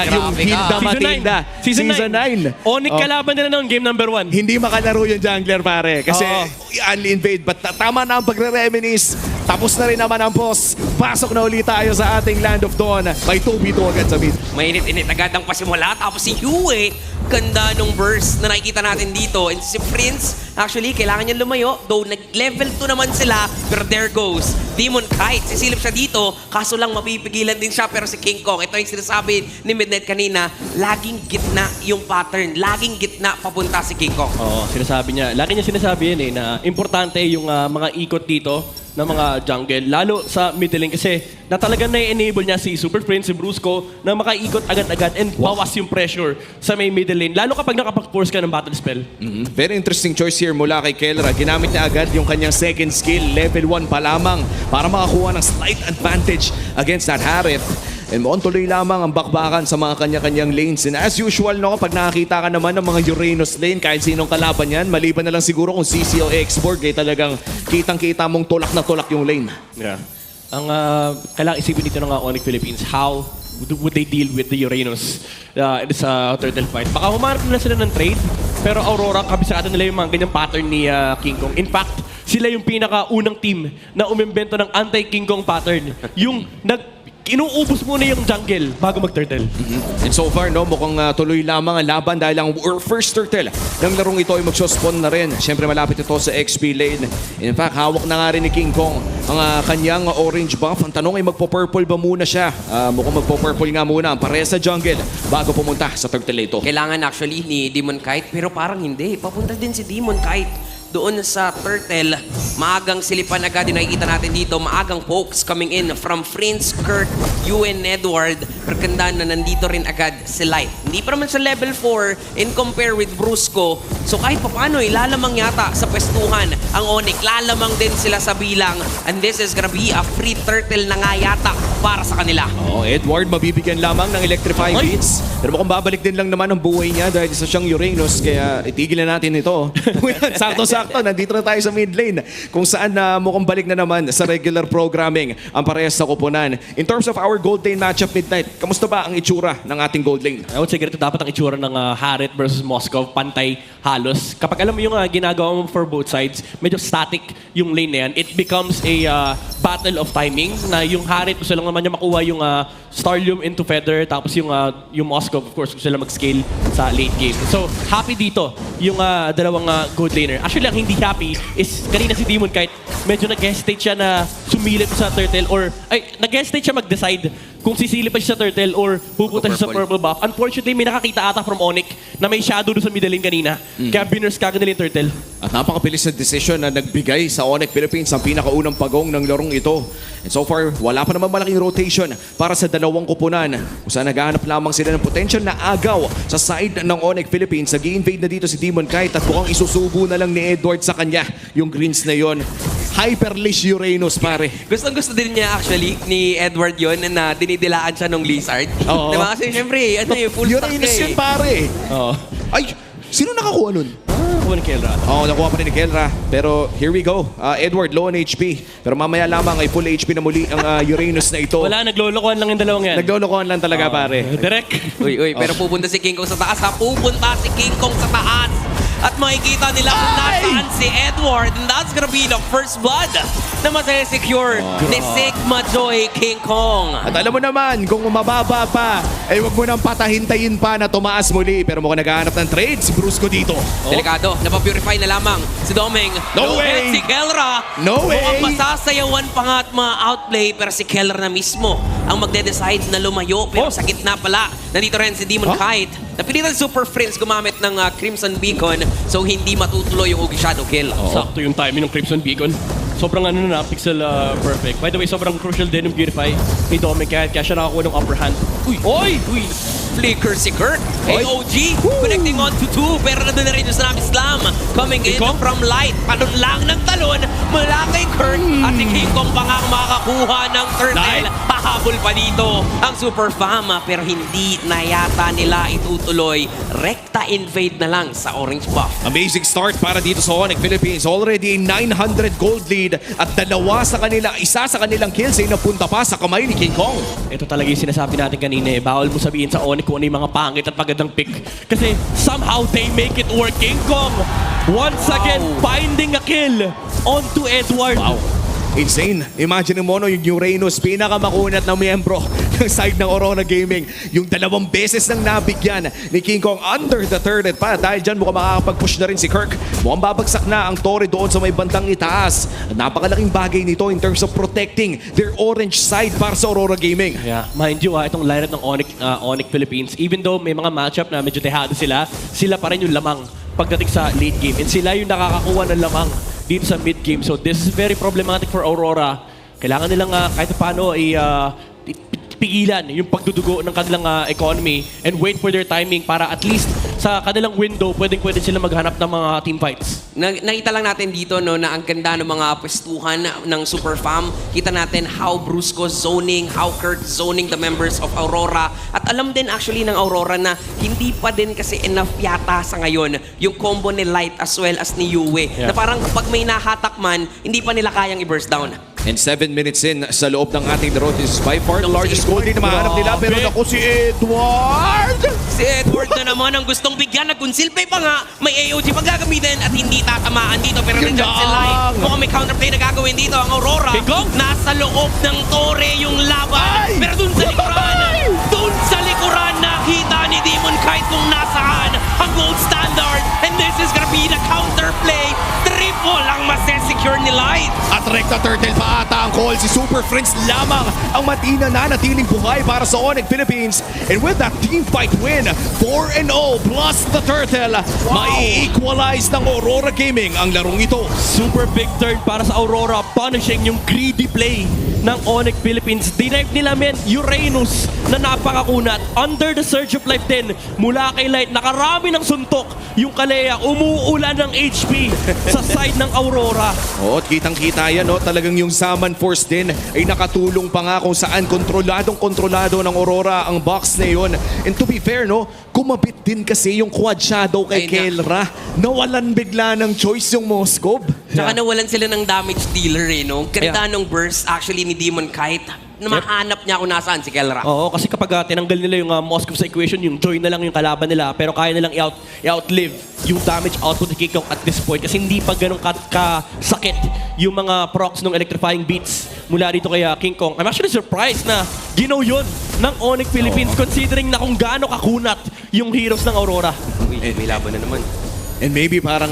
yung Grabe Hilda ka. Matilda. Season 9. Onyx Oh. kalaban nila noon, game number 1. Hindi makalaro yung jungler, pare. Kasi Oo. only invade. But tama na ang pagre-reminisce. Tapos na rin naman ang boss. Pasok na ulit tayo sa ating Land of Dawn. May 2v2 agad sa mid. Mainit-init agad ang pasimula. Tapos si Yue, ganda nung burst na nakikita natin dito. And si Prince, actually, kailangan niya lumayo. Though nag-level 2 naman sila, pero there goes Demon Kite. Sisilip siya dito, kaso lang mapipigilan din siya. Pero si King Kong, ito yung sinasabi ni Midnight kanina, laging gitna yung pattern. Laging gitna papunta si King Kong. Oo, sinasabi niya. Lagi niya sinasabi yan na importante yung mga ikot dito ng mga jungle, lalo sa middle lane kasi na talagang na-enable niya si Super Prince, si Brusco na makaikot agad-agad and bawas yung pressure sa may middle lane, lalo kapag nakapag-force ka ng battle spell. Very interesting choice here mula kay Kelra. Ginamit niya agad yung kanyang second skill, level 1 pa lamang, para makakuha ng slight advantage against that Harith. And mukhang tuloy lamang ang bakbakan sa mga kanya-kanyang lanes. And as usual, no, kapag nakakita ka naman ng mga Uranus lane, kahit sinong kalaban yan, maliban na lang siguro kung CC o X-Borg, eh talagang kitang-kita mong tulak na tulak yung lane. Yeah. Ang kailangan isipin dito ng Onyx Philippines, how would they deal with the Uranus sa turtle fight? Baka humanap na sila ng trade, pero Aurora, kabisado nila yung mga ganyang pattern ni King Kong. In fact, sila yung pinaka-unang team na umimbento ng anti-King Kong pattern. Yung inuubos muna yung jungle bago mag-turtle. And so far, no, mukhang tuloy lamang ang laban dahil ang first turtle ng larong ito ay magsospawn na rin. Siyempre malapit ito sa XP lane. In fact, hawak na nga rin ni King Kong ang kanyang orange buff. Ang tanong ay magpo-purple ba muna siya? Mukhang magpo-purple nga muna ang pareha sa jungle bago pumunta sa turtle ito. Kailangan actually ni Demon Kite, pero parang hindi. Papunta din si Demon Kite doon sa turtle. Maagang silipan agad yung nakikita natin dito. Maagang pokes coming in from Prince, Kurt, Ewan, Edward. Perkandaan na nandito rin agad si Light. Hindi pa naman sa level 4 in compare with Brusco. So kahit paano, ilalamang yata sa pwestuhan ang Onyx. Lalamang din sila sa bilang. And this is gonna be a free turtle na nga yata para sa kanila. Edward mabibigyan lamang ng electrifying beats. Pero mukhang babalik din lang naman ang buhay niya dahil isa siyang Uranus. Kaya itigil na natin ito. Sakto-sakto, nandito na tayo sa mid lane. Kung saan mukhang balik na naman sa regular programming ang parehas sa kupunan. In terms of our gold lane matchup, Midnight, kamusta ba ang itsura ng ating gold lane? I would say ganito dapat ang itsura ng Harith versus Moscow, pantay halos. Kapag alam mo yung ginagawa mo for both sides, medyo static yung lane na yan. It becomes a battle of timing na yung Harith gusto lang naman niya makuha yung Starlium into Feather, tapos yung Moscow, of course, gusto lang mag-scale sa late game. So, happy dito yung dalawang gold laner. Actually, ang hindi happy is kanina si Demon Kite, medyo nag-hesitate siya na sumilip sa turtle or, nag-hesitate siya mag-decide kung sisilip pa siya sa turtle or pupunta siya sa purple buff. Unfortunately, may nakakita ata from Onyx na may shadow doon sa middle lane kanina. Kaya binurse kagad nila yung turtle. At napakabilis na decision na nagbigay sa Onyx Philippines ang pinakaunang pagong ng larong ito. And so far, wala pa naman malaking rotation para sa dalawang kupunan. Kung saan naghahanap lamang sila ng potential na agaw sa side ng Onyx Philippines. Nag-i-invade na dito si Demon Kite at mukhang isusubo na lang ni Edward sa kanya yung greens na yon. Hyperleash Uranus, pare. Gustong-gusto din niya actually ni Edward yon na dinidilaan siya nung Lizard. Oo. Diba? Kasi syempre, full stack Uranus niya yun, pare. Oo. Ay, sino nakakuha nun? Nakuha ni Kelra. Nakuha pa rin ni Kelra. Pero here we go. Edward, low on HP. Pero mamaya lamang ay full HP na muli ang Uranus na ito. Wala, naglolokohan lang yung dalawang yan. Naglolokohan lang talaga, pare. Direct. Uy, pero pupunta si King Kong sa taas ha. Pupunta si King Kong sa taas. At makikita nila kung nasaan si Edward. And that's gonna be the first blood na masasecure ni Sigma Joy King Kong. At alam mo naman, kung mababa pa, ay wag mo nang patahintayin pa na tumaas muli. Pero mukhang naghahanap ng trade si Brusco dito. Delikado, napapurify na lamang si Domeng. No way! Si Kelra. No way! Mukhang masasayawan pa nga at ma-outplay. Pero si Kelra na mismo ang magde-decide na lumayo. Pero sa gitna pala, nandito rin si Demon Kite. Napilitan si Super Prince gumamit ng Crimson Beacon. So hindi matutuloy yung Ugi Shadow Kill. Sakto yung timing ng Crimson Beacon. Sobrang pixel perfect. By the way, sobrang crucial din yung Purify ni Dominic kaya siya nakakuha ng upper hand. Uy! Flicker si Kurt. AOG connecting on to 2. Pero nandun na rin yung Tsunami Slam. Coming in from Light. Talon lang ng talon mula kay Kurt. At si King Kong pa nga makakakuha ng turtle. Hahabol pa dito ang Super Fama. Pero hindi na yata nila itutuloy. Rekta invade na lang sa orange buff. Amazing start para dito sa Onyx Philippines. Already 900 gold lead at isa sa kanilang kills ay napunta pa sa kamay ni King Kong. Ito talaga yung sinasabi natin kanina. Bawal mo sabihin sa Onyx Onyx kung ano yung mga pangit at magandang pick. Kasi somehow they make it work. King Kong, once again, finding a kill onto Edward. Wow. Insane. Imagine mo, no, yung Uranus, pinakamakunat na miyembro ng side ng Aurora Gaming. Yung 2 beses nang nabigyan ni King Kong under the turret pa. Dahil dyan mukhang makakapag-push na rin si Kirk. Mukhang babagsak na ang Torre doon sa may bandang itaas. Napakalaking bagay nito in terms of protecting their orange side para sa Aurora Gaming. Yeah, mind you, itong lineup ng Onyx Philippines, even though may mga matchup na medyo tehado sila, sila pa rin yung lamang pagdating sa late game. And sila yung nakakakuha ng lamang dito sa mid game. So this is very problematic for Aurora. Kailangan nilang kahit paano pigilan yung pagdudugo ng kanilang economy and wait for their timing para at least sa kanilang window, pwede sila maghanap ng mga team fights. Nakita lang natin dito no, na ang ganda ng mga pwestuhan ng Super Fam. Kita natin how Brusco zoning, how Kurt zoning the members of Aurora. At alam din actually ng Aurora na hindi pa din kasi enough yata sa ngayon yung combo ni Light as well as ni Yue. Yeah. Na parang pag may nahatak man, hindi pa nila kayang i-burst down. And 7 minutes in sa loob ng ating laro. This is by far the largest goal din na mahanap nila. Pero naku si Edward! Si Edward na naman ang gustong bigyan. Nagkunsilpay pa nga. May AOG pa gagamitin at hindi tatamaan dito. Pero Yun nandiyan si lang. Light. Mukhang may counterplay na gagawin dito ang Aurora. Bigong! Nasa loob ng Torre yung laban. Ay! Pero dun sa likuran, nakita ni Demon kahit kung nasaan ang gold standard. And this is gonna be the counterplay. Triple ang masesecure ni Light. At Recta Turtle pa ata ang call. Si Super Friends lamang ang matina na natiling buhay para sa Onyx Philippines. And with that team fight win, 4-0 plus the Turtle, mai-equalize ng Aurora Gaming ang larong ito. Super big turn para sa Aurora, punishing yung greedy play ng Onyx Philippines. Dinive nila Uranus na napakakunat. Under the surge of life din, mula kay Light, nakarami ng suntok. Yung Kalea, umuulan ng HP sa side ng Aurora. Oo, kitang-kita yan, no? Talagang yung Zaman Force din ay nakatulong pa nga kung saan kontrolado ng Aurora ang box na yun. And to be fair, no? Kumabit din kasi yung quad shadow kay Ay, na. Kelra. Nawalan bigla ng choice yung Moskov. Tsaka nawalan sila ng damage dealer eh, no? Ganda nung burst actually ni Demon Kite. Na mahanap niya kung nasaan si Kelra. Oo, kasi kapag tinanggal nila yung Moskov sa equation, yung join na lang yung kalaban nila, pero kaya nilang i-outlive yung damage output ni King Kong at this point kasi hindi pa ganun kasakit yung mga procs ng electrifying beats mula dito kay King Kong. I'm actually surprised na ginaw yun ng Onyx Philippines considering na kung gaano kakunat yung heroes ng Aurora. Uy, may laban na naman. And maybe parang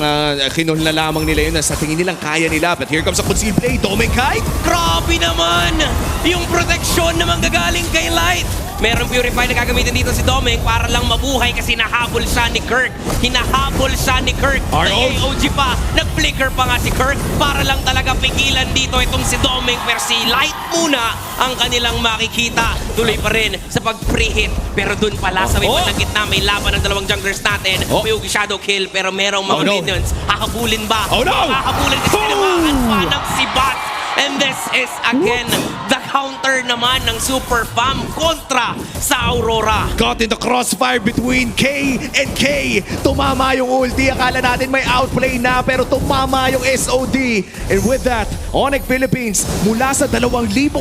kinol na lamang nila yun na sa tingin nilang kaya nila. But here comes a concealed play. Domenkite! Grabe naman! Yung proteksyon na manggagaling kay Light. Merong Purify na gagamitin dito si Domeng para lang mabuhay kasi nahabol siya ni Kirk. Hinahabol siya ni Kirk. May Arnold. AOG pa. Nag-flicker pa nga si Kirk para lang talaga pigilan dito itong si Domeng. Pero si Light muna ang kanilang makikita. Tuloy pa rin sa pag-pre-hit. Pero dun pala sa may bandang gitna, may laban ng dalawang junglers natin. May Ugi Shadow Kill pero merong mga no. minions. Hahabulin ba? Oh, no! Hahabulin kasi tinamaan pa ng si Bat. And this is again the counter naman ng Super Fam kontra sa Aurora. Caught in the crossfire between K and K. Tumama yung ulti. Akala natin may outplay na pero tumama yung SOD. And with that, Onyx Philippines mula sa 2,000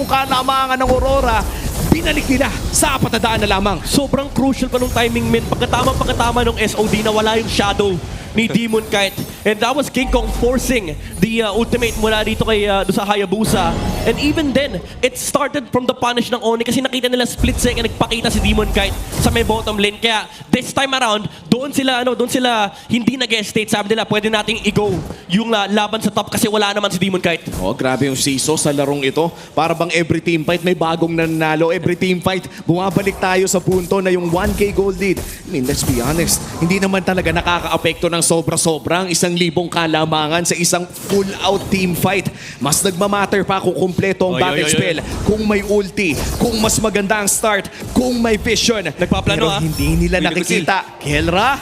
kalamangan ng Aurora, binalik nila sa 4 na lamang. Sobrang crucial pa nung timing, men. Pagkatama nung SOD na wala yung shadow ni Demon Kite. And that was King Kong forcing the ultimate mula dito kay doon sa Hayabusa. And even then, it started from the punish ng Oni kasi nakita nila split second nagpakita si Demon Kite sa may bottom lane. Kaya this time around, doon sila hindi nag-hesitate. Sabi nila, pwede nating i-go yung laban sa top kasi wala naman si Demon Kite. Oh, grabe yung siso sa larong ito. Para bang every team fight may bagong nanalo. Every team fight, bumabalik tayo sa punto na yung 1K gold lead. I mean, let's be honest, hindi naman talaga nakaka-apekto ng sobra-sobrang 1,000 kalamangan sa isang full-out team fight. Mas nagmamatter pa kung kumpleto ang battle spell, kung may ulti, kung mas maganda ang start, kung may vision. Nagpaplano, pero hindi nila nakikita. Kelra?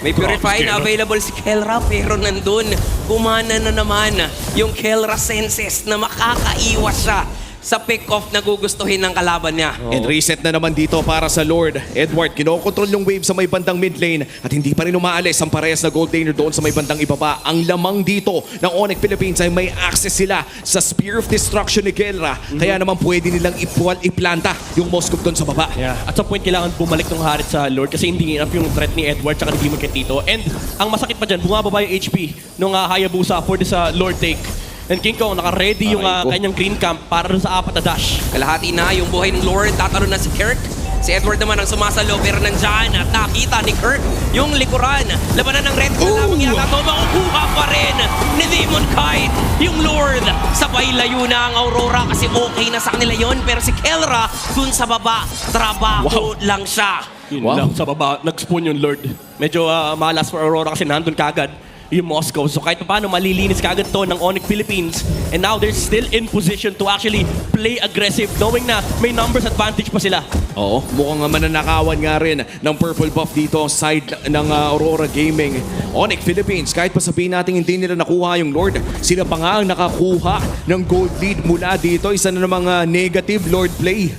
May Purify na available si Kelra pero nandun, gumana na naman yung Kelra senses na makakaiwas siya sa pick-off na gugustuhin ng kalaban niya. And reset na naman dito para sa Lord. Edward, kinokontrol yung wave sa may bandang mid lane at hindi pa rin umaalis ang parehas na gold laner doon sa may bandang ibaba. Ang lamang dito ng Onyx Philippines ay may access sila sa Spear of Destruction ni Kelra. Kaya naman pwede nilang iplanta yung Moskov doon sa baba. Yeah. At some point, kailangan bumalik ng Harit sa Lord kasi hindi enough yung threat ni Edward tsaka ni Demon Knight dito. And ang masakit pa dyan, bumababa yung HP nung Hayabusa for this Lord take. And King Kong, naka-ready yung Aray ko. kanyang green camp para dun sa 4 na dash. Kalahati na yung buhay ng Lord. Tatalo na si Kirk. Si Edward naman ang sumasalo pero nandyan at nakita ni Kirk yung likuran. Labanan ng Red Bull lamang yata ito. Makukuha pa rin ni Demon Knight yung Lord. Sabay layo na ang Aurora kasi okay na sa kanila yon. Pero si Kelra dun sa baba, trabaho lang siya. Yun Wow. lang, sa baba, nag-spawn yung Lord. Medyo malas for Aurora kasi nandun kagad yung Moscow. So kahit paano, malilinis kagad to ng Onyx Philippines. And now they're still in position to actually play aggressive knowing na may numbers advantage pa sila. Oo, mukhang mananakawan nga rin ng purple buff dito side ng Aurora Gaming. Onyx Philippines, kahit pa sabihin natin hindi nila nakuha yung Lord, sila pa nga ang nakakuha ng gold lead mula dito. Isa na namang negative Lord play.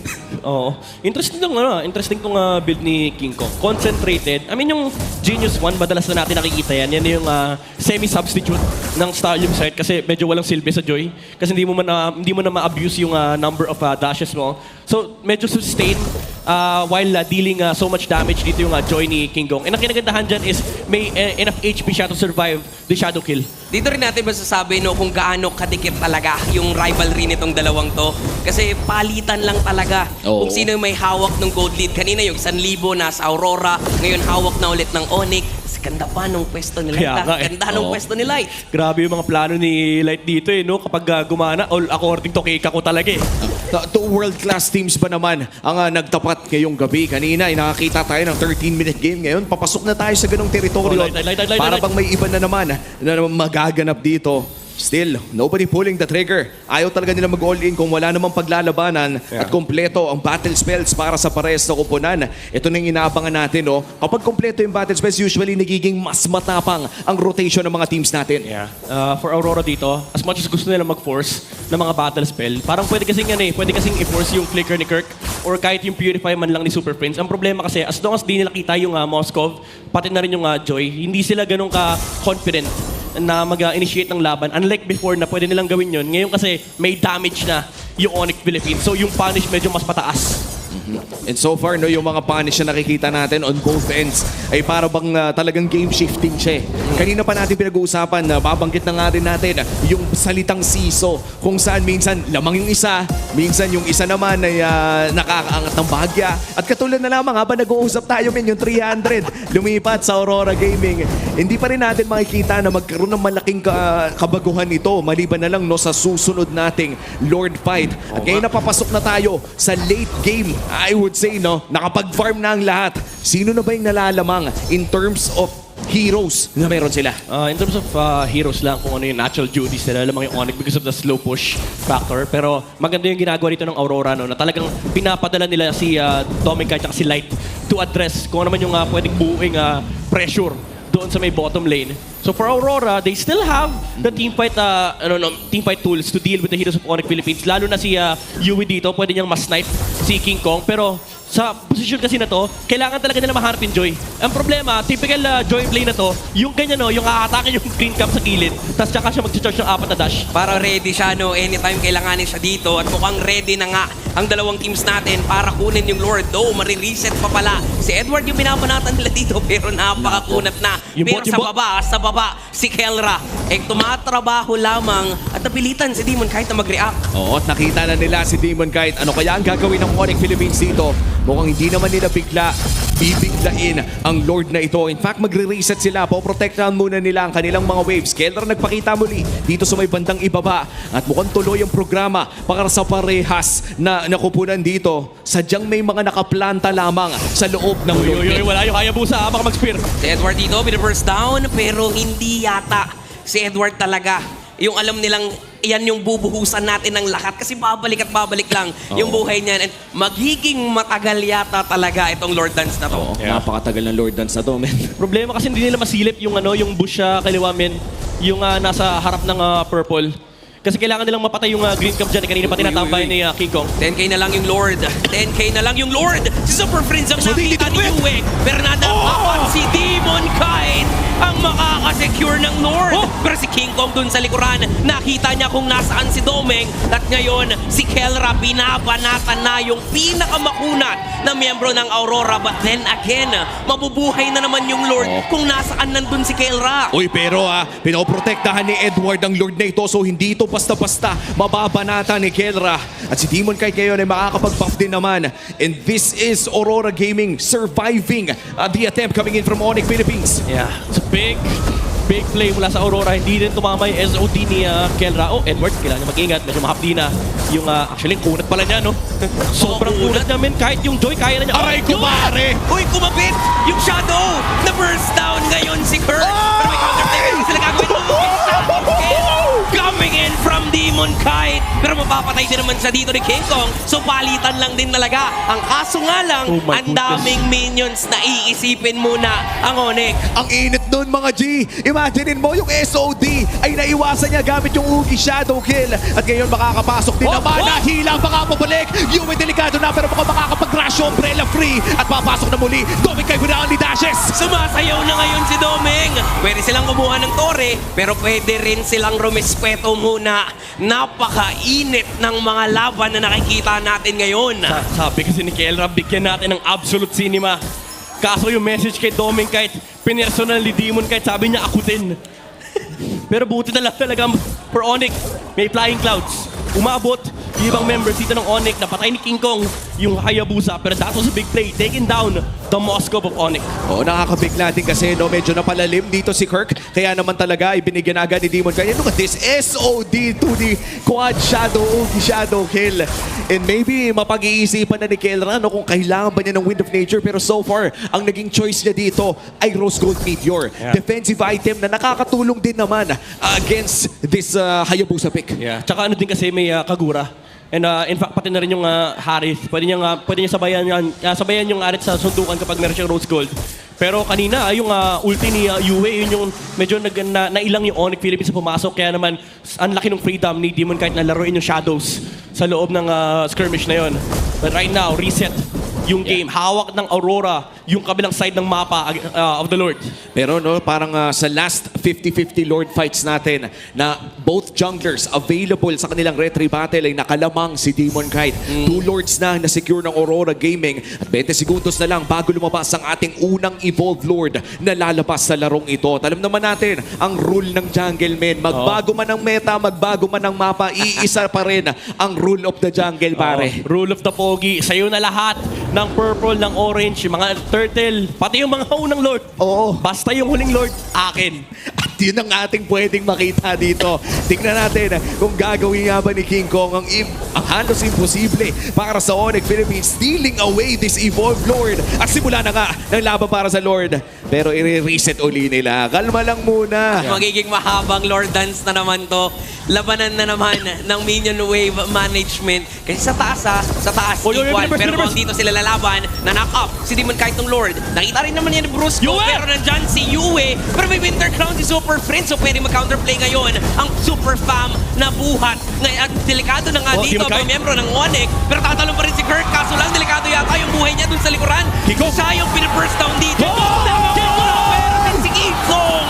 Oo. Interesting tong build ni King Kong. Concentrated. I mean, yung Genius 1, madalas na natin nakikita yan. Yan yung semi-substitute ng Stallium site kasi medyo walang silbi sa Joy. Kasi hindi mo na ma-abuse yung number of dashes mo. So, medyo sustain while dealing so much damage dito yung Joy ni King Kong. And ang kinagandahan dyan is may enough HP siya to survive the shadow kill. Dito rin natin masasabi no, kung gaano kadikit talaga yung rivalry nitong dalawang to. Kasi palitan lang talaga Oo. kung sino yung may hawak ng gold lead. Kanina yung 1,000 nasa Aurora, ngayon hawak na ulit ng Onyx. Ganda pa nung pwesto ni Light. Kaya nga eh. Ganda nung Oo. pwesto ni Light. Grabe yung mga plano ni Light dito no? Kapag gumana, all according to Keika ko talaga eh. Two world-class teams ba naman ang nagtapat ngayong gabi? Kanina, nakakita tayo ng 13-minute game. Ngayon, papasok na tayo sa ganong teritoryo. Oh, light. Para bang may iba na naman na magaganap dito. Still, nobody pulling the trigger. Ayaw talaga nila mag-all-in kung wala namang paglalabanan at kompleto ang battle spells para sa pares na kupunan. Ito na yung inaabangan natin. No? Kapag kompleto yung battle spells, usually nagiging mas matapang ang rotation ng mga teams natin. Yeah. For Aurora dito, as much as gusto nila mag-force ng mga battle spell, parang pwede kasing i-force yung flicker ni Kirk or kahit yung purify man lang ni Super Prince. Ang problema kasi, as long as di nila kita yung Moskov, pati na rin yung Joy, hindi sila ganun ka-confident na mag-initiate ng laban. Unlike before na pwede nilang gawin yun, ngayon kasi may damage na yung Onyx Philippines. So yung punish medyo mas pataas. And so far, no, yung mga punish na nakikita natin on both ends ay para bang talagang game shifting siya. Kanina pa natin pinag-uusapan na babanggit na nga rin natin yung salitang siso kung saan minsan lamang yung isa, minsan yung isa naman ay nakakaangat ng bahagya. At katulad na lamang habang nag-uusap tayo yung 300 lumipat sa Aurora Gaming, hindi pa rin natin makikita na magkaroon ng malaking kabaguhan ito maliban na lang no, sa susunod nating Lord fight. At ngayon napapasok na tayo sa late game. I would say, no, nakapag-farm na ang lahat. Sino na ba yung nalalamang in terms of heroes na meron sila? In terms of heroes lang, kung ano yung natural duties nila, lamang yung Onyx because of the slow push factor. Pero maganda yung ginagawa dito ng Aurora, no, na talagang pinapadala nila si Tomica at si Light to address kung ano man yung pwedeng buuing pressure doon sa may bottom lane. So for Aurora, they still have the teamfight tools to deal with the heroes of Onyx Philippines. Lalo na si Yui dito, pwede niyang mas-snipe si King Kong. Pero sa position kasi na to, kailangan talaga nila mahanap yung Joy. Ang problema, typical Joy play na to, yung ganyan no, yung aatake yung green cap sa gilid, tapos tsaka siya mag-charge ng 4 na dash. Para ready siya no, anytime kailanganin siya dito at mukhang ready na nga ang dalawang teams natin para kunin yung Lord. Though, marireset pa pala. Si Edward yung binabanatan nila dito pero napakakunat na. Pero sa baba, si Kelra tumatrabaho lamang at napilitan si Demon kahit na mag-react. Oo, at nakita na nila si Demon kahit ano kaya ang gagawin ng Onyx Philippines dito. Mukhang hindi naman nila bibiglain ang Lord na ito. In fact, magre-reset sila. Poprotektahan muna nila ang kanilang mga waves. Kelra nagpakita muli dito sa may bandang ibaba. At mukhang tuloy ang programa para sa parehas na nakupunan dito. Sadyang may mga nakaplanta lamang sa loob ng Lord. Wala yung Hayabusa, baka mag-spear. Si Edward dito, binaburst down pero hindi yata si Edward talaga yung alam nilang yan yung bubuhusan natin ng lahat kasi babalik at babalik lang yung buhay niyan and magiging matagal yata talaga itong Lord Dance na to. Oo, napakatagal ng Lord Dance na to, men. Problema kasi hindi nila masilip yung yung bush kaliwa men, yung nasa harap ng purple. Kasi kailangan nilang mapatay yung Green Cup dyan. Kanina pa tinatambay ni King Kong. 10k na lang yung Lord. 10k na lang yung Lord. Si Super Friends ang So, nakita ni Yue. Pero nadalaman si Demon Kite ang makakasecure ng Lord. Pero si King Kong dun sa likuran, nakita niya kung nasaan si Domeng. At ngayon, si Kelra binabanatan na yung pinakamakunat na miyembro ng Aurora. But then again, mabubuhay na naman yung Lord kung nasaan nandun si Kelra. Uy, pero pinoprotektahan ni Edward ang Lord na ito, so hindi ito basta-basta mababanata ni Kelra. At si Demon Kite ngayon ay makakapag-buff din naman. And this is Aurora Gaming surviving the attempt coming in from Onyx Philippines. Yeah, it's a big play mula sa Aurora. Hindi din tumama yung SOD ni Kelra. Oh, Edward, kailangan niya mag-ingat. Medyo mahapdi na yung, actually, kunat pala niya, no? Sobrang kunat namin. Kahit yung Joy, kaya na niya. Aray ko, pare! Uy, kumapit! Yung Shadow! Na-burst down ngayon si Kurt! Pero may counter-attack sila gagawin. Coming in from Demon Kite! Pero mapapatay din naman sa dito ni King Kong. So palitan lang din talaga. Ang kaso nga lang, Oh my ang daming minions na iisipin muna ang Onyx. Ang init nun, mga G. Imaginein mo yung SOD ay naiwasan niya gamit yung Ugi Shadow Kill. At ngayon makakapasok din naman. Nahila ang makapabalik. Yue delikado na pero mukhang makakapag-rush yung Umbrella free. At papasok na muli. Domeng Kite with the only dashes. Sumasayaw na ngayon si Domeng. Pwede silang kumuha ng tore, pero pwede rin silang rumispeto muna. Napakainit ng mga laban na nakikita natin ngayon. Sabi kasi ni Kelra, bigyan natin ng absolute cinema. Kaso yung message kay Domeng Kite, pinersonal ni Demon Kite, sabi niya akutin. Pero buti na lang talaga for Onyx, may Flying Clouds. Umabot yung ibang members dito ng Onyx, napatay ni King Kong yung Hayabusa, pero that was a big play, taking down the Moscow of Onyx. Oo, nakakabigla din kasi, no? Medyo napalalim dito si Kirk. Kaya naman talaga, ibinigyan agad ni Demon Kite. Look at this, SOD to the Quad Shadow, Ugi Shadow Kill. And maybe mapag-iisipan na ni Kelra, no? Kung kailangan ba niya ng Wind of Nature. Pero so far, ang naging choice niya dito ay Rose Gold Meteor. Yeah. Defensive item na nakakatulong din naman against this Hayabusa pick. Yeah. Tsaka ano din kasi may Kagura. And in fact, pati na rin yung Harith. Pwede niya sabayan yung Harith sa sundukan kapag meron siyang Rose Gold. Pero kanina, yung ulti ni Yue, yun yung medyo nailang yung Onyx Philippines sa pumasok. Kaya naman, ang laki ng freedom ni Demon Kite na laruin yung Shadows sa loob ng skirmish na yun. But right now, reset yung game. Hawak ng Aurora yung kabilang side ng mapa of the Lord. Pero no, parang sa last 50-50 Lord fights natin na both junglers available sa kanilang retry battle ay nakalamang si Demon Kite. 2 Lords na na-secure ng Aurora Gaming at 20 segundos na lang bago lumabas ang ating unang Evolved Lord na lalabas sa larong ito. At alam naman natin ang rule ng jungle, men. Magbago man ang meta, magbago man ang mapa, iisa pa rin ang rule of the jungle, pare. Rule of the Pogi. Sa'yo na lahat ng purple, ng orange, yung mga turtle, pati yung mga unang Lord. Oo. Basta yung huling Lord, akin. At yun ang ating pwedeng makita dito. Tingnan natin kung gagawin nga ba ni King Kong ang halos imposible para sa Onyx Philippines, stealing away this Evolved Lord. At simula na nga ng laban para sa Lord. Pero i-reset uli nila. Kalma lang muna. Magiging mahabang Lord Dance na naman to. Labanan na naman ng Minion Wave Management. Kasi sa taas, equal. Pero kung dito sila lalaban, na-knock up si Demon Kite ng Lord. Nakita rin naman yan ni Brusco, Yue! pero nandyan si Yue. Pero may Winter Crown si Super Friends, so pwede mag-counterplay ngayon ang Super Fam na buhat. At delikado na nga dito, Demon Kite. may membro ng Onyx. Pero tatalong pa rin si Kirk, kaso lang delikado yata yung buhay niya dun sa likuran. Kiko! Siya yung pinaburst down dito. Si King Kong!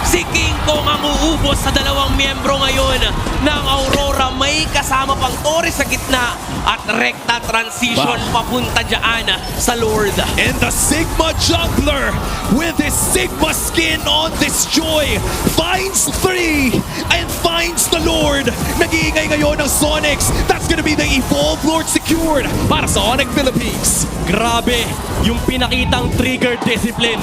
Si King Kong ang uubos sa dalawang miyembro ngayon ng Aurora. May kasama pang Torres sa gitna at rekta transition papunta dyan sa Lord. And the Sigma Jungler with his Sigma skin on this Joy finds 3 and finds the Lord. Nag-iingay ngayon ng Sonics. That's gonna be the Evolved Lord secured para sa Onyx Philippines. Grabe, yung pinakitang trigger discipline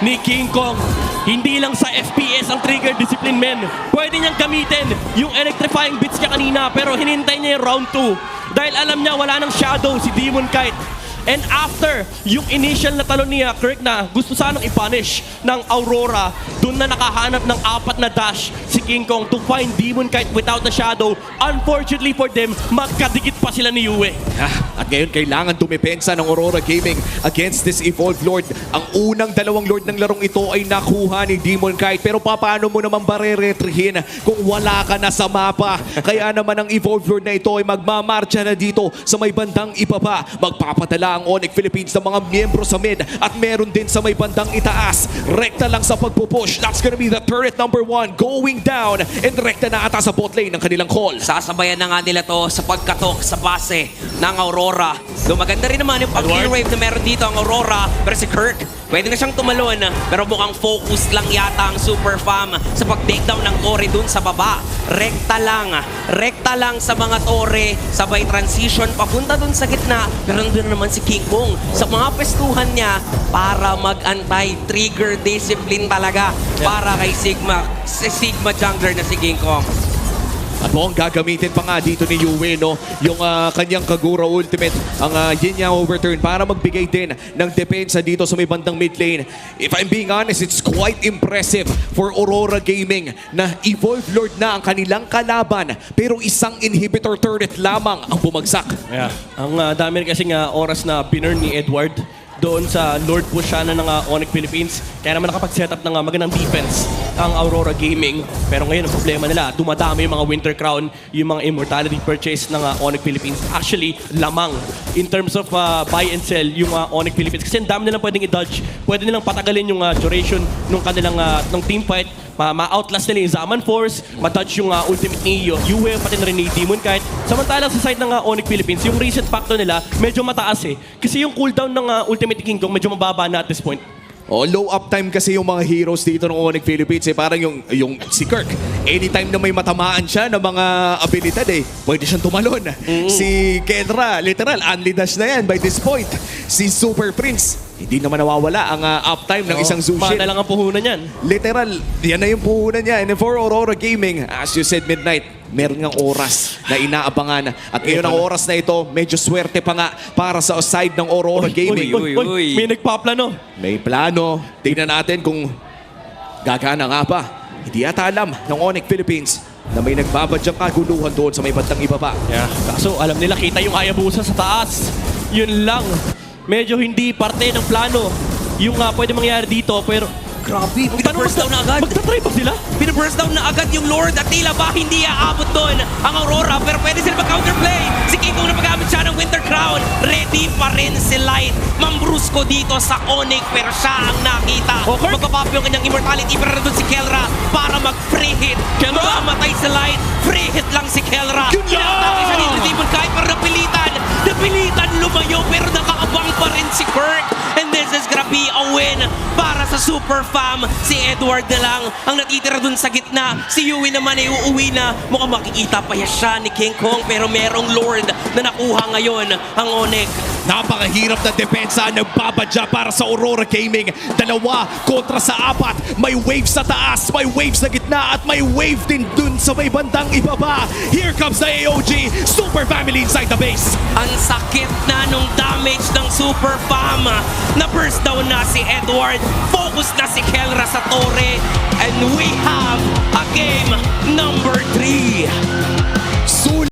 ni King Kong. Hindi lang sa FPS ang trigger discipline, men. Pwede niyang gamitin yung electrifying bits niya kanina, pero hinintay niya yung round 2. Dahil alam niya wala ng shadow si Demon Kite. And after yung initial na talon ni Kirk na gusto sanang i-punish ng Aurora, dun na nakahanap ng 4 na dash si King Kong to find Demon Kite without the shadow. Unfortunately for them, magkadikit pa sila ni Yue. At ngayon kailangan dumepensa ng Aurora Gaming against this Evolved Lord. Ang unang 2 Lord ng larong ito ay nakuha ni Demon Kite. Pero paano mo naman bareretrihin kung wala ka na sa mapa? Kaya naman ang Evolved Lord na ito ay magmamarcha na dito sa may bandang ibaba. Magpapadala ang Onyx Philippines ng mga miyembro sa mid at meron din sa may bandang itaas. Rekta lang sa pagpupush. That's gonna be the turret number 1 going down and rekta na ata sa bot lane ng kanilang call. Sasabayan na nga nila to sa pagkatok sa base ng Aurora. Though maganda rin naman yung pag-kill wave na meron dito ang Aurora. Pero si Kirk, pwede na siyang tumalon. Pero mukhang focus lang yata ang Super Fam sa pag-takedown ng Torre dun sa baba. Rekta lang sa mga Torre. Sabay transition papunta dun sa gitna. Pero nandun naman si King Kong sa mga pestuhan niya para mag-antay. Trigger discipline talaga para kay Sigma jungler na si King Kong. At mukhang gagamitin pa nga dito ni Yue, no? Yung kanyang Kagura ultimate, ang Yin Yang overturn para magbigay din ng depensa dito sa may bandang mid lane. If I'm being honest, it's quite impressive for Aurora Gaming na Evolved Lord na ang kanilang kalaban pero isang inhibitor turret lamang ang bumagsak. Yeah. Ang dami rin kasing oras na binurn ni Edward doon sa Lord push siya ng Onyx Philippines. Kaya naman nakapag-set up ng magandang defense ang Aurora Gaming. Pero ngayon, ang problema nila, dumadami yung mga Winter Crown, yung mga immortality purchase ng Onyx Philippines. Actually, lamang in terms of buy and sell yung Onyx Philippines. Kasi ang dami nilang pwedeng i-dodge. Pwede nilang patagalin yung duration ng kanilang ng team fight. Ma-outlast nila yung Zaman Force, ma-dodge yung ultimate ni Yue, pati na rin ni Demon Kite. Samantalang sa side ng Onyx Philippines, yung reset factor nila medyo mataas eh. Kasi yung cooldown ng ultimate King Kong medyo mababa na at this point. Low uptime kasi yung mga heroes dito ng Onyx Philippines. Parang yung si Kirk, anytime na may matamaan siya ng mga abilidad pwede siyang tumalon. Si Kendra, literal, only dash na yan by this point. Si Super Prince, hindi naman nawawala ang uptime ng isang Zushin. Mana lang ang puhunan yan. Literal, yan na yung puhunan niya. And for Aurora Gaming, as you said, Midnight, meron ngang oras na inaabangan. At ngayon ang oras na ito, medyo swerte pa nga para sa side ng Aurora Gaming. Uy. May nagpaplano. May plano. Tingnan natin kung gagana nga ba. Hindi yata alam ng Onyx Philippines na may nagbabadyang kaguluhan doon sa may bandang ibaba. Yeah. Kaso alam nila kita yung Hayabusa sa taas. Yun lang. Medyo hindi parte ng plano yung pwede mangyari dito pero Grabe, pinaburst down na agad. Magta-try ba sila? Pinaburst down na agad yung Lord at tila ba hindi aabot doon ang Aurora pero pwede sila mag-counterplay. Si King Kong na pag-amit siya ng Winter Crown. Ready pa rin si Light. Mambrusko dito sa Onyx pero siya ang nakita. Okay. Magpapap yung kanyang immortality pero doon si Kelra para mag-free hit. Kelra! Mamatay si Light. Free hit lang si Kelra. Good job! Inatake siya dito ni Demon Kite pero napilitan lumayo pero nakaabang pa rin si Kirk. And this is gonna be a win para sa Super Fam. Si Edward na lang ang natitira dun sa gitna. Si Yui naman ay uuwi na. Mukhang makikita pa siya ni King Kong pero merong Lord na nakuha ngayon ang Onyx. Napakahirap na depensa ang nagbabadya para sa Aurora Gaming. 2 kontra sa 4. May wave sa taas, may wave sa gitna, at may wave din dun sa may bandang ibaba. Here comes the AOG Super Family inside the base. Ang sakit na nung damage ng Super Fam. Na-burst down na si Edward. Focus na si Kelra sa Torre. And we have